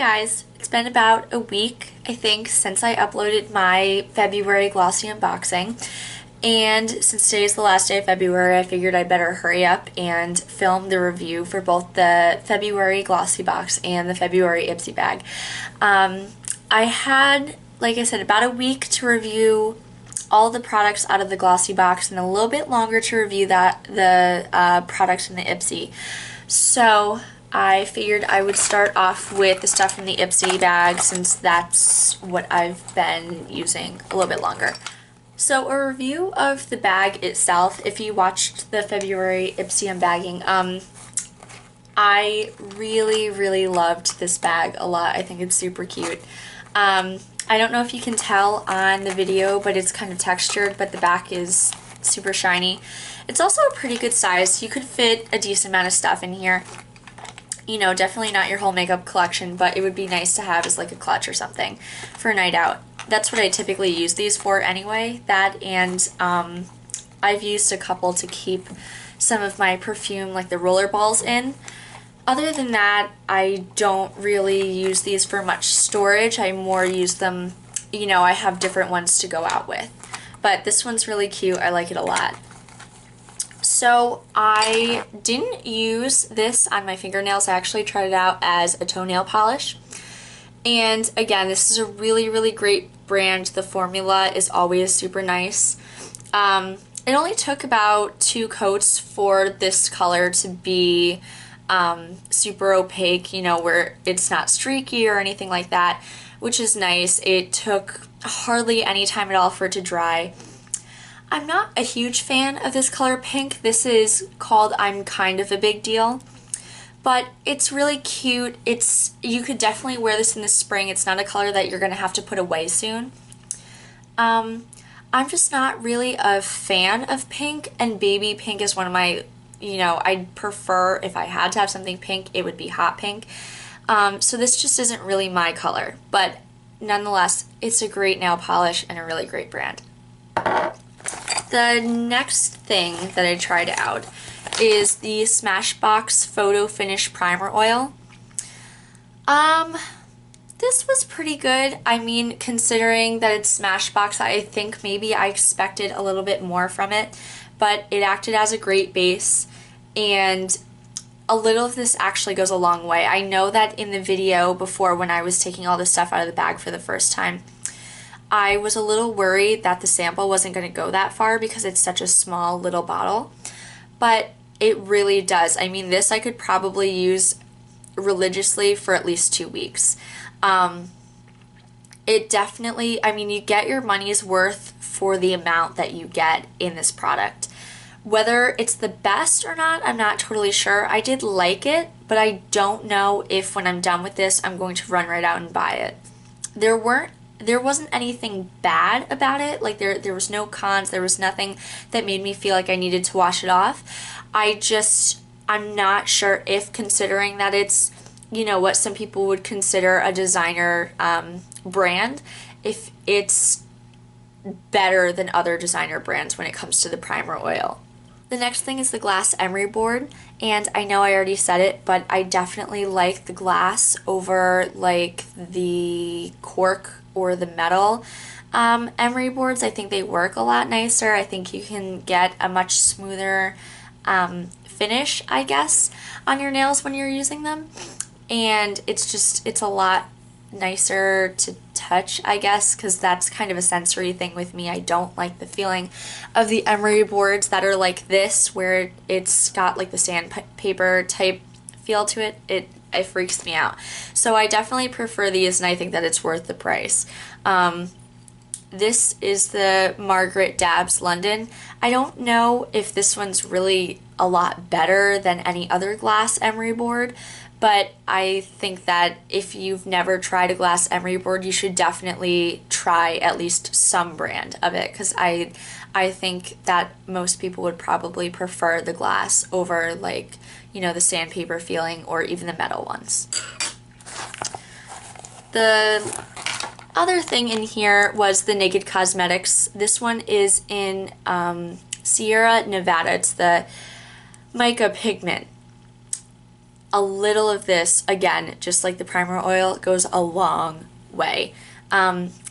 guys, it's been about a week, I think, since I uploaded my February glossy unboxing. And since today is the last day of February, I figured I'd better hurry up and film the review for both the February GlossyBox and the February Ipsy bag. I had, like I said, about a week to review all the products out of the GlossyBox and a little bit longer to review the products in the Ipsy. So I figured I would start off with the stuff from the Ipsy bag since that's what I've been using a little bit longer. So a review of the bag itself, if you watched the February Ipsy unbagging, I really loved this bag a lot. I think it's super cute. I don't know if you can tell on the video, but it's kind of textured, but the back is super shiny. It's also a pretty good size. You could fit a decent amount of stuff in here. You know, definitely not your whole makeup collection, but it would be nice to have as like a clutch or something for a night out. That's what I typically use these for anyway. That and I've used a couple to keep some of my perfume, like the roller balls, in. Other than that, I don't really use these for much storage. I more use them, you know, I have different ones to go out with. But this one's really cute. I like it a lot. So I didn't use this on my fingernails. I actually tried it out as a toenail polish. And again, this is a really great brand. The formula is always super nice. It only took about 2 coats for this color to be super opaque, you know, where it's not streaky or anything like that, which is nice. It took hardly any time at all for it to dry. I'm not a huge fan of this color pink. This is called I'm Kind of a Big Deal, but it's really cute. You could definitely wear this in the spring. It's not a color that you're gonna have to put away soon. I'm just not really a fan of pink, and baby pink is one of my, you know, I'd prefer if I had to have something pink, it would be hot pink. So this just isn't really my color, but nonetheless, it's a great nail polish and a really great brand. The next thing that I tried out is the Smashbox Photo Finish Primer Oil. This was pretty good. I mean, considering that it's Smashbox, I think maybe I expected a little bit more from it, but it acted as a great base, and a little of this actually goes a long way. I know that in the video before, when I was taking all the stuff out of the bag for the first time, I was a little worried that the sample wasn't going to go that far because it's such a small little bottle, but it really does. I mean, this I could probably use religiously for at least 2 weeks. It definitely, I mean, you get your money's worth for the amount that you get in this product. Whether it's the best or not, I'm not totally sure. I did like it, but I don't know if when I'm done with this, I'm going to run right out and buy it. There wasn't anything bad about it. Like there was no cons. There was nothing that made me feel like I needed to wash it off. I'm not sure if, considering that it's, you know, what some people would consider a designer brand, if it's better than other designer brands when it comes to the primer oil. The next thing is the glass emery board, and I know I already said it, but I definitely like the glass over like the cork or the metal emery boards. I think they work a lot nicer. I think you can get a much smoother finish, I guess, on your nails when you're using them, and it's a lot nicer to touch, I guess, because that's kind of a sensory thing with me. I don't like the feeling of the emery boards that are like this, where it's got like the sandpaper type feel to it. It freaks me out. So I definitely prefer these, and I think that it's worth the price. This is the Margaret Dabbs London. I don't know if this one's really a lot better than any other glass emery board, but I think that if you've never tried a glass emery board, you should definitely try at least some brand of it, because I think that most people would probably prefer the glass over, like, you know, the sandpaper feeling or even the metal ones. The other thing in here was the Naked Cosmetics. This one is in Sierra Nevada. It's the mica pigment. a little of this, again, just like the primer oil, goes a long way.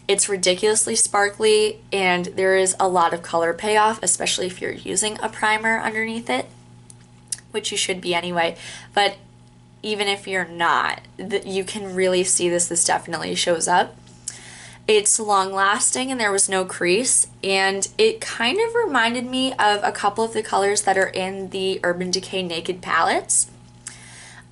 It's ridiculously sparkly, and there is a lot of color payoff, especially if you're using a primer underneath it, which you should be anyway. But even if you're not, you can really see this. This definitely shows up. It's long lasting and there was no crease, and it kind of reminded me of a couple of the colors that are in the Urban Decay Naked palettes.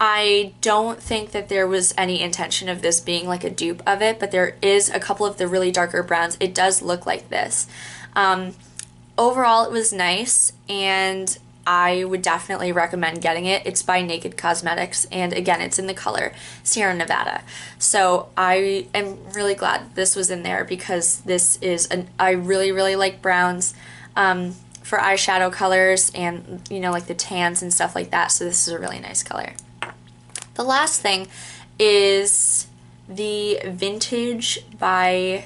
I don't think that there was any intention of this being like a dupe of it, but there is a couple of the really darker browns. It does look like this. Overall, it was nice, and I would definitely recommend getting it. It's by Naked Cosmetics, and again, it's in the color Sierra Nevada. So I am really glad this was in there, because this is I really, really like browns for eyeshadow colors and, you know, like the tans and stuff like that. So this is a really nice color. The last thing is the Vintage by,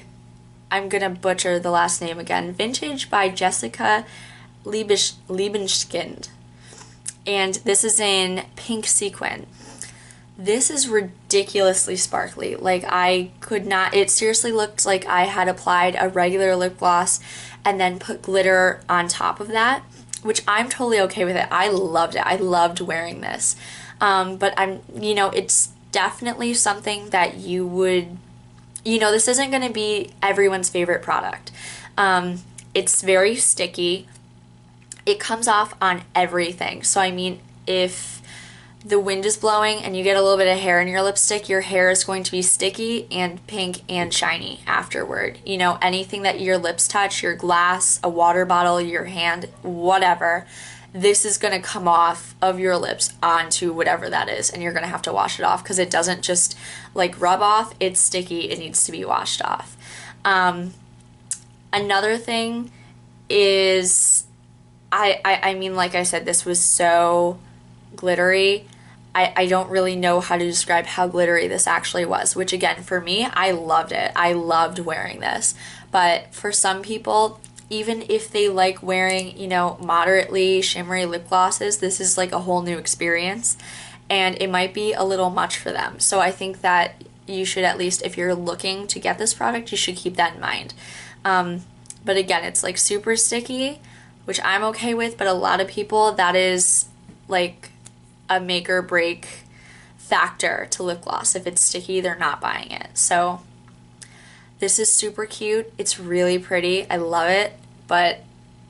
I'm gonna butcher the last name again, Vintage by Jessica Liebenskind. And this is in pink sequin. This is ridiculously sparkly. Like, I could not, it seriously looked like I had applied a regular lip gloss and then put glitter on top of that, which I'm totally okay with it. I loved it. I loved wearing this. But you know, it's definitely something that you would, you know, this isn't going to be everyone's favorite product. It's very sticky. It comes off on everything. So I mean, if the wind is blowing and you get a little bit of hair in your lipstick, your hair is going to be sticky and pink and shiny afterward. You know, anything that your lips touch, your glass, a water bottle, your hand, whatever, this is going to come off of your lips onto whatever that is, and you're going to have to wash it off, because it doesn't just like rub off, it's sticky, it needs to be washed off. Another thing is, I mean, like I said, this was so glittery. I don't really know how to describe how glittery this actually was, which again, for me, I loved it. I loved wearing this. But for some people, even if they like wearing, you know, moderately shimmery lip glosses, this is like a whole new experience, and it might be a little much for them. So I think that you should, at least if you're looking to get this product, you should keep that in mind. But again, it's like super sticky, which I'm okay with, but a lot of people, that is like a make or break factor to lip gloss. If it's sticky, they're not buying it. So this is super cute. It's really pretty. I love it, but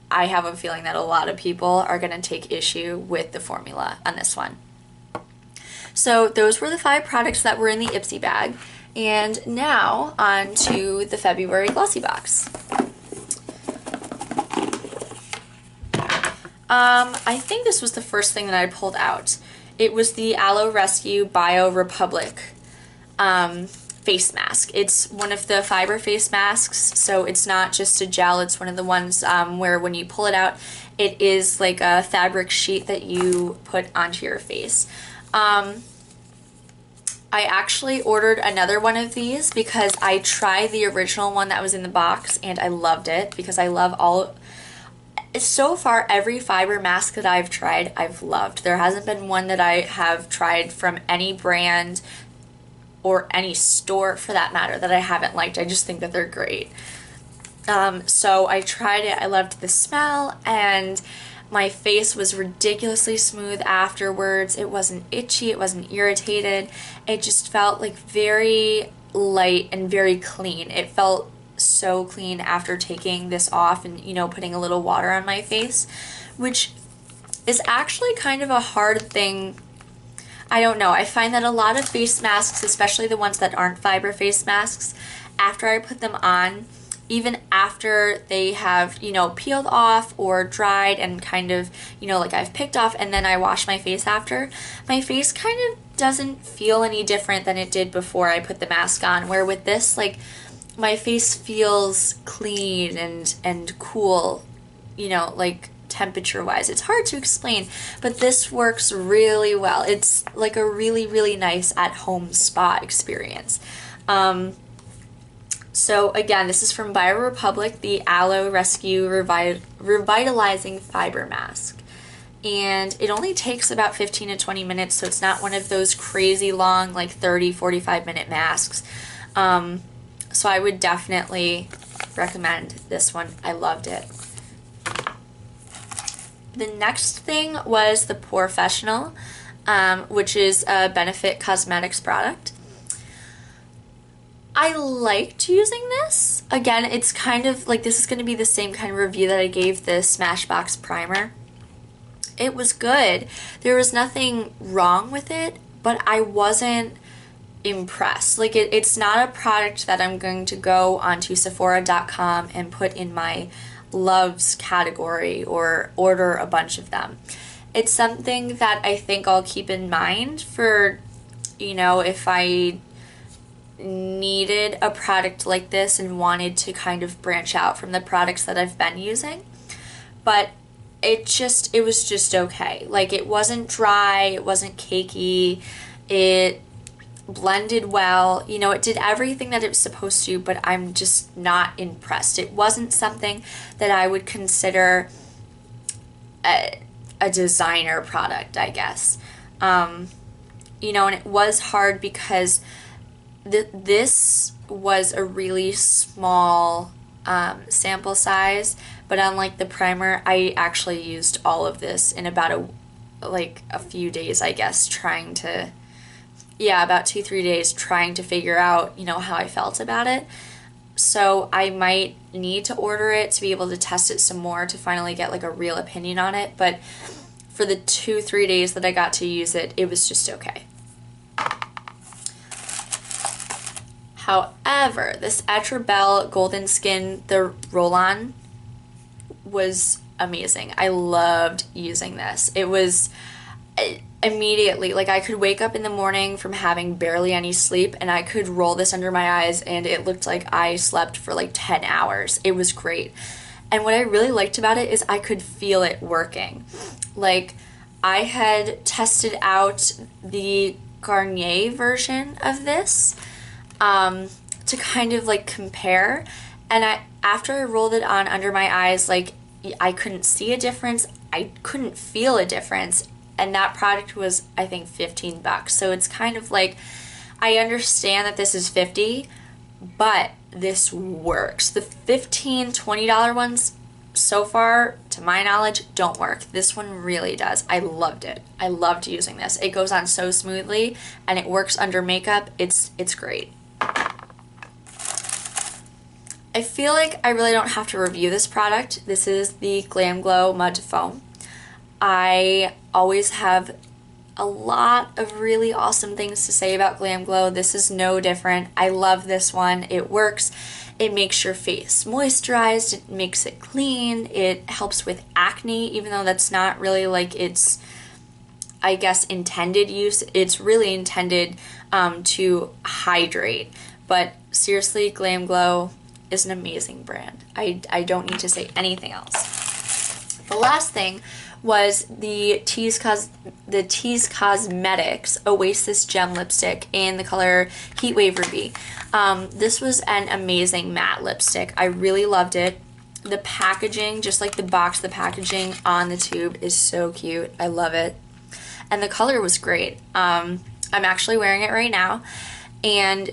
I have a feeling that a lot of people are going to take issue with the formula on this one. So those were the 5 products that were in the Ipsy bag. And now on to the February GlossyBox. I think this was the first thing that I pulled out. It was the Aloe Rescue Bio Republic face mask. It's one of the fiber face masks, so it's not just a gel. It's one of the ones where when you pull it out, it is like a fabric sheet that you put onto your face. I actually ordered another one of these because I tried the original one that was in the box and I loved it, because I love all... So far, every fiber mask that I've tried, I've loved. There hasn't been one that I have tried from any brand or any store, for that matter, that I haven't liked. I just think that they're great. So I tried it. I loved the smell, and my face was ridiculously smooth afterwards. It wasn't itchy. It wasn't irritated. It just felt like very light and very clean. It felt so clean after taking this off and, you know, putting a little water on my face, which is actually kind of a hard thing. I don't know. I find that a lot of face masks, especially the ones that aren't fiber face masks, after I put them on, even after they have, you know, peeled off or dried and kind of, you know, like I've picked off, and then I wash my face after, my face kind of doesn't feel any different than it did before I put the mask on, where with this, like, my face feels clean and cool, you know, like temperature-wise. It's hard to explain, but this works really well. It's like a really, really nice at-home spa experience. So again, this is from BioRepublic, the Aloe Rescue Revitalizing Fiber Mask. and it only takes about 15 to 20 minutes, so it's not one of those crazy long, like 30-45 minute masks. So I would definitely recommend this one. I loved it. The next thing was the Porefessional, which is a Benefit Cosmetics product. I liked using this. Again, it's kind of like, this is going to be the same kind of review that I gave the Smashbox primer. It was good. There was nothing wrong with it, but I wasn't impressed. Like, it's not a product that I'm going to go onto Sephora.com and put in my loves category or order a bunch of them. It's something that I think I'll keep in mind for, you know, if I needed a product like this and wanted to kind of branch out from the products that I've been using. But it was just okay. Like, it wasn't dry, it wasn't cakey, it blended well, you know, it did everything that it was supposed to, but I'm just not impressed. It wasn't something that I would consider a designer product, I guess. You know, and it was hard because this was a really small sample size, but unlike the primer, I actually used all of this in about a few days, I guess, about 2-3 days trying to figure out, you know, how I felt about it. So I might need to order it to be able to test it some more to finally get like a real opinion on it, but for the 2-3 days that I got to use it, it was just okay. However, this Etrabelle Golden Skin, the roll-on, was amazing. I loved using this. It was immediately, like, I could wake up in the morning from having barely any sleep and I could roll this under my eyes and it looked like I slept for like 10 hours. It was great. And what I really liked about it is I could feel it working. Like, I had tested out the Garnier version of this to kind of like compare, and after I rolled it on under my eyes, like, I couldn't see a difference, I couldn't feel a difference, and that product was, I think, $15. So it's kind of like, I understand that this is $50, but this works. The $15-$20 ones so far, to my knowledge, don't work. This one really does. I loved it. I loved using this. It goes on so smoothly and it works under makeup. It's great. I feel like I really don't have to review this product. This is the Glam Glow Mud Foam. I always have a lot of really awesome things to say about Glam Glow. This is no different. I love this one. It works. It makes your face moisturized. It makes it clean. It helps with acne, even though that's not really like its, I guess, intended use. It's really intended to hydrate. But seriously, Glam Glow is an amazing brand. I don't need to say anything else. The last thing was the Tease Cosmetics Oasis Gem Lipstick in the color Heatwave Ruby. This was an amazing matte lipstick. I really loved it. The packaging, just like the box, the packaging on the tube is so cute. I love it. And the color was great. I'm actually wearing it right now, and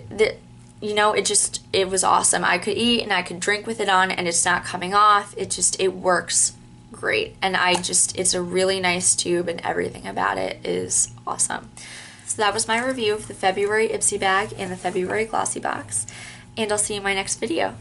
you know, it was awesome. I could eat and I could drink with it on and it's not coming off. It works great. And it's a really nice tube and everything about it is awesome. So that was my review of the February Ipsy bag and the February GlossyBox. And I'll see you in my next video.